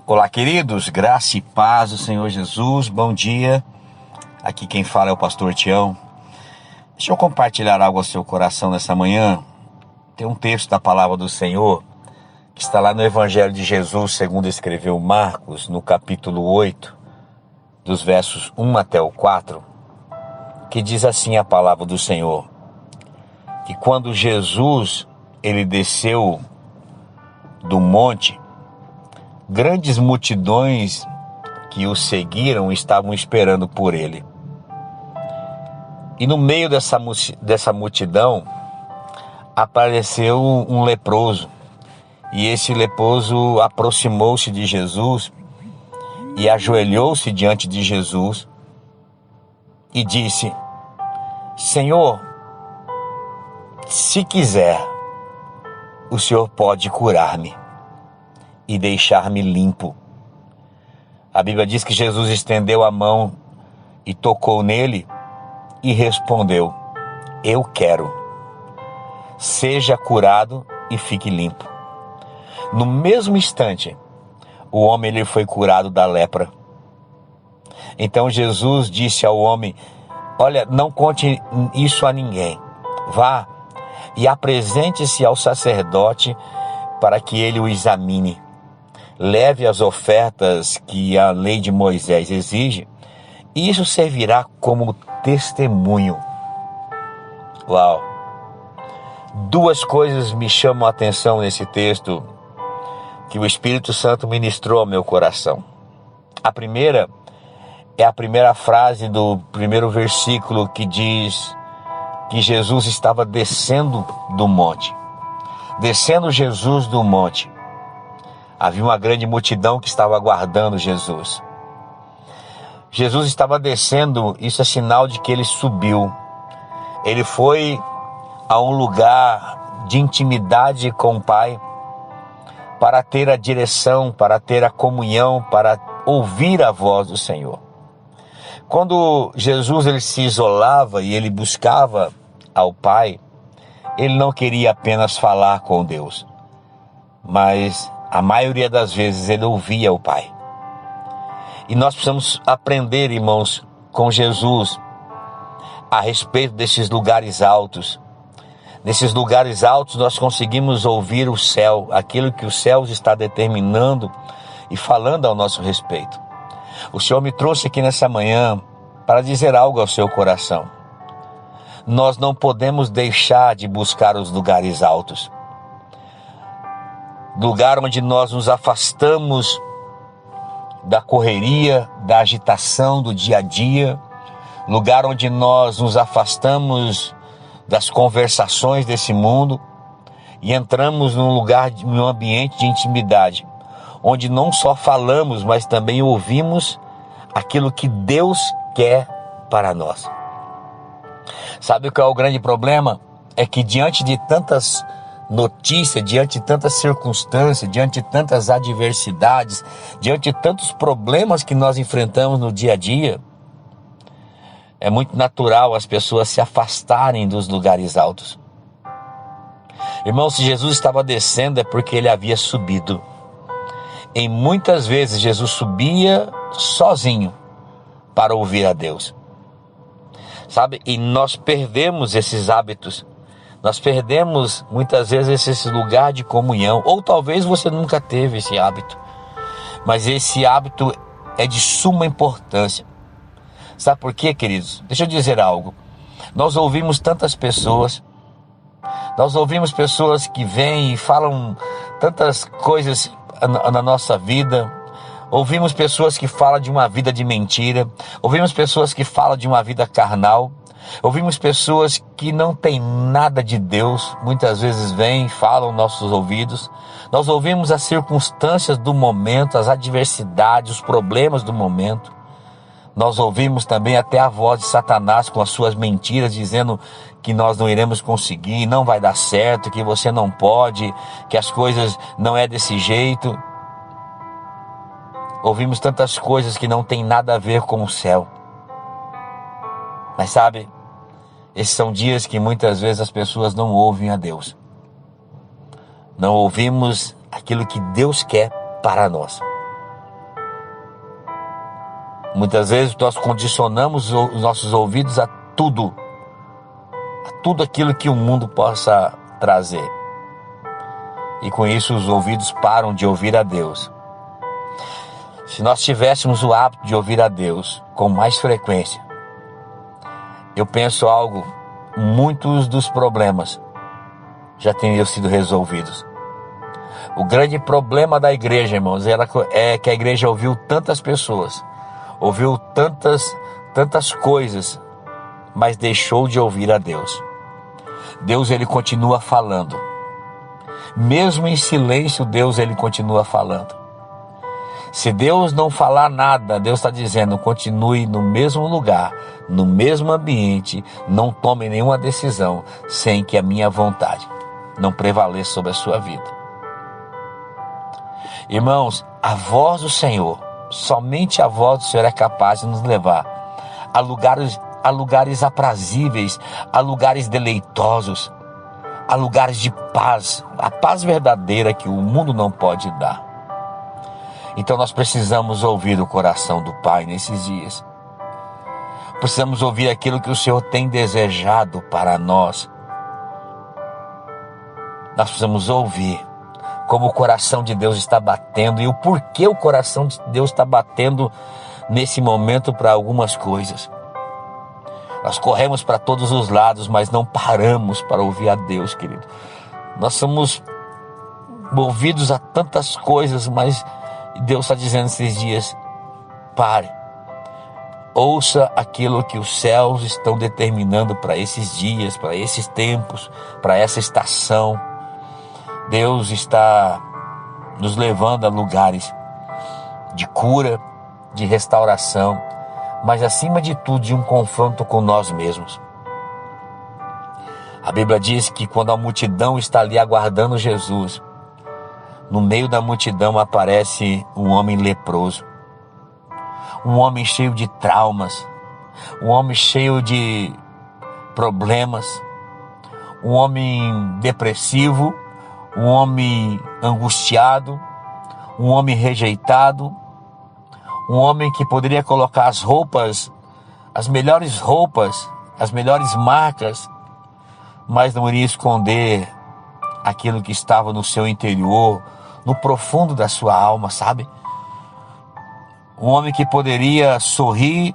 Olá, queridos, graça e paz do Senhor Jesus, bom dia. Aqui quem fala é o pastor Tião. Deixa eu compartilhar algo ao seu coração nessa manhã. Tem um texto da palavra do Senhor que está lá no Evangelho de Jesus, segundo escreveu Marcos, no capítulo 8, dos versos 1 até o 4, que diz assim a palavra do Senhor, que quando Jesus ele desceu do monte, grandes multidões que o seguiram estavam esperando por ele. E no meio dessa multidão apareceu um leproso. E esse leproso aproximou-se de Jesus e ajoelhou-se diante de Jesus e disse: Senhor, se quiser, o Senhor pode curar-me e deixar-me limpo. A Bíblia diz que Jesus estendeu a mão e tocou nele e respondeu: eu quero. Seja curado e fique limpo. No mesmo instante, o homem ele foi curado da lepra. Então Jesus disse ao homem: olha, não conte isso a ninguém. Vá e apresente-se ao sacerdote para que ele o examine. Leve as ofertas que a lei de Moisés exige, e isso servirá como testemunho. Uau! Duas coisas me chamam a atenção nesse texto que o Espírito Santo ministrou ao meu coração. A primeira é a primeira frase do primeiro versículo que diz que Jesus estava descendo do monte. Descendo Jesus do monte. Havia uma grande multidão que estava aguardando Jesus. Jesus estava descendo, isso é sinal de que ele subiu. Ele foi a um lugar de intimidade com o Pai para ter a direção, para ter a comunhão, para ouvir a voz do Senhor. Quando Jesus ele se isolava e ele buscava ao Pai, ele não queria apenas falar com Deus, mas a maioria das vezes ele ouvia o Pai. E nós precisamos aprender, irmãos, com Jesus a respeito desses lugares altos. Nesses lugares altos nós conseguimos ouvir o céu, aquilo que os céus está determinando e falando ao nosso respeito. O Senhor me trouxe aqui nessa manhã para dizer algo ao seu coração. Nós não podemos deixar de buscar os lugares altos. Lugar onde nós nos afastamos da correria, da agitação do dia a dia. Lugar onde nós nos afastamos das conversações desse mundo e entramos num ambiente de intimidade, onde não só falamos, mas também ouvimos aquilo que Deus quer para nós. Sabe o que é o grande problema? É que diante de tantas notícias, diante de tantas circunstâncias, diante de tantas adversidades, diante de tantos problemas que nós enfrentamos no dia a dia, é muito natural as pessoas se afastarem dos lugares altos. Irmão, se Jesus estava descendo é porque ele havia subido. E muitas vezes Jesus subia sozinho para ouvir a Deus. Sabe? E nós perdemos esses hábitos. Nós perdemos muitas vezes esse lugar de comunhão. Ou talvez você nunca teve esse hábito. Mas esse hábito é de suma importância. Sabe por quê, queridos? Deixa eu dizer algo. Nós ouvimos tantas pessoas. Nós ouvimos pessoas que vêm e falam tantas coisas na nossa vida. Ouvimos pessoas que falam de uma vida de mentira. Ouvimos pessoas que falam de uma vida carnal. Ouvimos pessoas que não têm nada de Deus. Muitas vezes vêm e falam aos nossos ouvidos. Nós ouvimos as circunstâncias do momento, as adversidades, os problemas do momento. Nós ouvimos também até a voz de Satanás com as suas mentiras, dizendo que nós não iremos conseguir, não vai dar certo, que você não pode, que as coisas não é desse jeito. Ouvimos tantas coisas que não tem nada a ver com o céu. Mas sabe, esses são dias que muitas vezes as pessoas não ouvem a Deus. Não ouvimos aquilo que Deus quer para nós. Muitas vezes nós condicionamos os nossos ouvidos a tudo aquilo que o mundo possa trazer. E com isso os ouvidos param de ouvir a Deus. Se nós tivéssemos o hábito de ouvir a Deus com mais frequência, eu penso algo, muitos dos problemas já teriam sido resolvidos. O grande problema da igreja, irmãos, é que a igreja ouviu tantas pessoas, ouviu tantas coisas, mas deixou de ouvir a Deus. Deus, ele continua falando. Mesmo em silêncio, Deus, ele continua falando. Se Deus não falar nada, Deus está dizendo, continue no mesmo lugar, no mesmo ambiente, não tome nenhuma decisão sem que a minha vontade não prevaleça sobre a sua vida. Irmãos, a voz do Senhor, somente a voz do Senhor é capaz de nos levar a lugares aprazíveis, a lugares deleitosos, a lugares de paz, a paz verdadeira que o mundo não pode dar. Então nós precisamos ouvir o coração do Pai nesses dias. Precisamos ouvir aquilo que o Senhor tem desejado para nós. Nós precisamos ouvir como o coração de Deus está batendo e o porquê o coração de Deus está batendo nesse momento para algumas coisas. Nós corremos para todos os lados, mas não paramos para ouvir a Deus, querido. Nós somos movidos a tantas coisas, mas Deus está dizendo esses dias, pare. Ouça aquilo que os céus estão determinando para esses dias, para esses tempos, para essa estação. Deus está nos levando a lugares de cura, de restauração, mas acima de tudo de um confronto com nós mesmos. A Bíblia diz que quando a multidão está ali aguardando Jesus, no meio da multidão aparece um homem leproso, um homem cheio de traumas, um homem cheio de problemas, um homem depressivo, um homem angustiado, um homem rejeitado, um homem que poderia colocar as melhores roupas, as melhores marcas, mas não iria esconder aquilo que estava no seu interior, no profundo da sua alma, sabe? Um homem que poderia sorrir,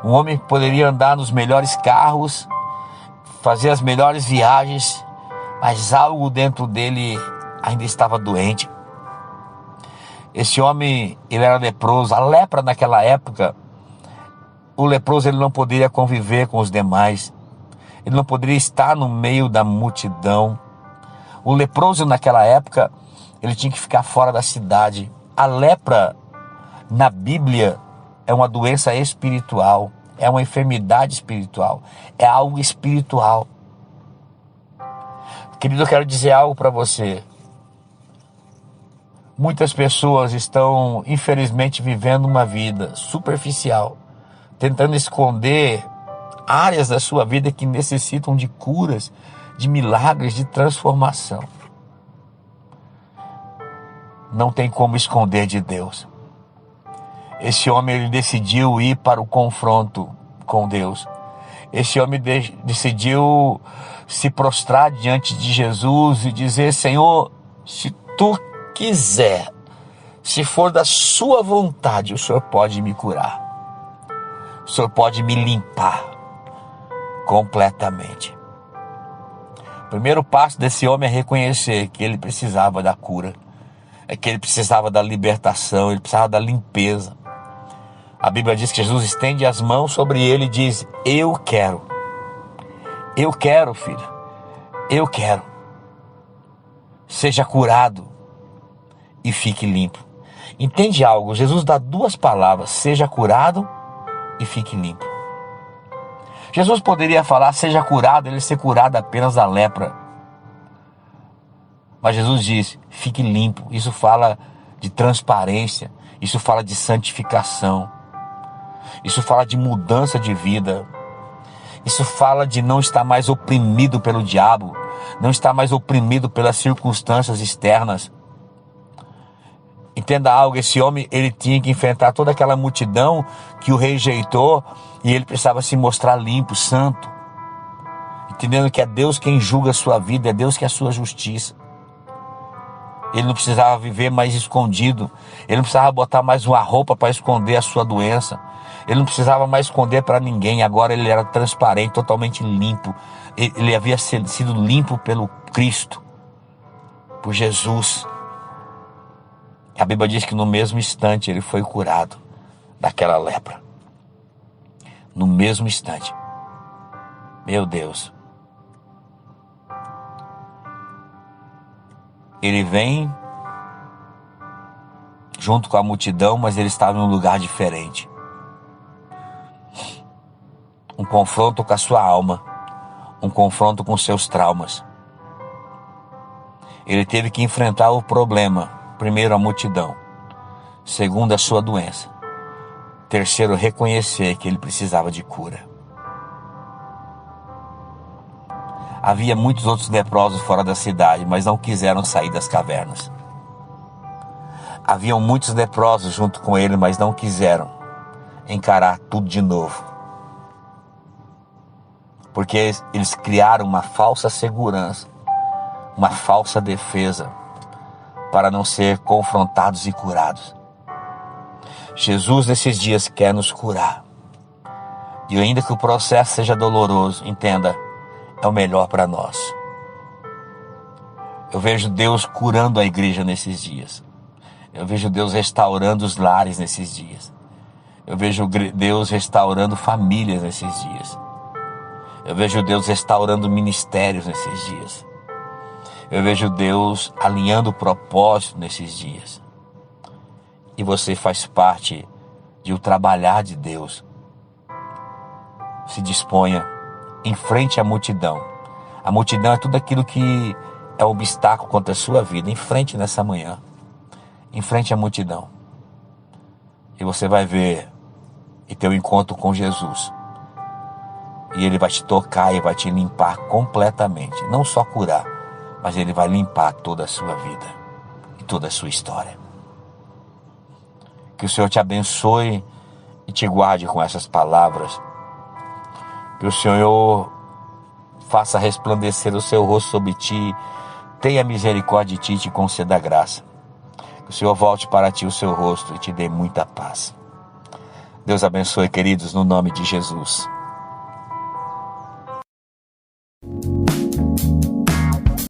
um homem que poderia andar nos melhores carros, fazer as melhores viagens, mas algo dentro dele ainda estava doente. Esse homem, ele era leproso. A lepra naquela época, o leproso ele não poderia conviver com os demais. Ele não poderia estar no meio da multidão. O leproso naquela época, ele tinha que ficar fora da cidade. A lepra, na Bíblia, é uma doença espiritual. É uma enfermidade espiritual. É algo espiritual. Querido, eu quero dizer algo para você. Muitas pessoas estão, infelizmente, vivendo uma vida superficial, tentando esconder áreas da sua vida que necessitam de curas, de milagres, de transformação. Não tem como esconder de Deus. Esse homem ele decidiu ir para o confronto com Deus. Esse homem decidiu se prostrar diante de Jesus e dizer: Senhor, se tu quiser, se for da sua vontade, o Senhor pode me curar. O Senhor pode me limpar completamente. O primeiro passo desse homem é reconhecer que ele precisava da cura, é que ele precisava da libertação, ele precisava da limpeza. A Bíblia diz que Jesus estende as mãos sobre ele e diz: eu quero, filho, eu quero. Seja curado e fique limpo. Entende algo? Jesus dá duas palavras: seja curado e fique limpo. Jesus poderia falar seja curado, ele ser curado apenas da lepra. Mas Jesus diz: fique limpo. Isso fala de transparência, isso fala de santificação, isso fala de mudança de vida, isso fala de não estar mais oprimido pelo diabo, não estar mais oprimido pelas circunstâncias externas. Entenda algo, esse homem, ele tinha que enfrentar toda aquela multidão que o rejeitou e ele precisava se mostrar limpo, santo. Entendendo que é Deus quem julga a sua vida, é Deus que é a sua justiça. Ele não precisava viver mais escondido, ele não precisava botar mais uma roupa para esconder a sua doença. Ele não precisava mais esconder para ninguém, agora ele era transparente, totalmente limpo. Ele havia sido limpo pelo Cristo, por Jesus. A Bíblia diz que no mesmo instante ele foi curado daquela lepra. No mesmo instante. Meu Deus. Ele vem junto com a multidão, mas ele estava em um lugar diferente. Um confronto com a sua alma. Um confronto com seus traumas. Ele teve que enfrentar o problema. Primeiro, a multidão. Segundo, a sua doença. Terceiro, reconhecer que ele precisava de cura. Havia muitos outros leprosos fora da cidade, mas não quiseram sair das cavernas. Haviam muitos leprosos junto com ele, mas não quiseram encarar tudo de novo. Porque eles criaram uma falsa segurança, uma falsa defesa, para não ser confrontados e curados. Jesus nesses dias quer nos curar. E ainda que o processo seja doloroso, entenda, é o melhor para nós. Eu vejo Deus curando a igreja nesses dias. Eu vejo Deus restaurando os lares nesses dias. Eu vejo Deus restaurando famílias nesses dias. Eu vejo Deus restaurando ministérios nesses dias. Eu vejo Deus alinhando o propósito nesses dias. E você faz parte de um trabalhar de Deus. Se disponha, enfrente a multidão. A multidão é tudo aquilo que é obstáculo contra a sua vida. Enfrente nessa manhã. Enfrente a multidão. E você vai ver e ter um encontro com Jesus. E Ele vai te tocar e vai te limpar completamente. Não só curar, mas Ele vai limpar toda a sua vida e toda a sua história. Que o Senhor te abençoe e te guarde com essas palavras. Que o Senhor faça resplandecer o seu rosto sobre ti, tenha misericórdia de ti e te conceda graça. Que o Senhor volte para ti o seu rosto e te dê muita paz. Deus abençoe, queridos, no nome de Jesus.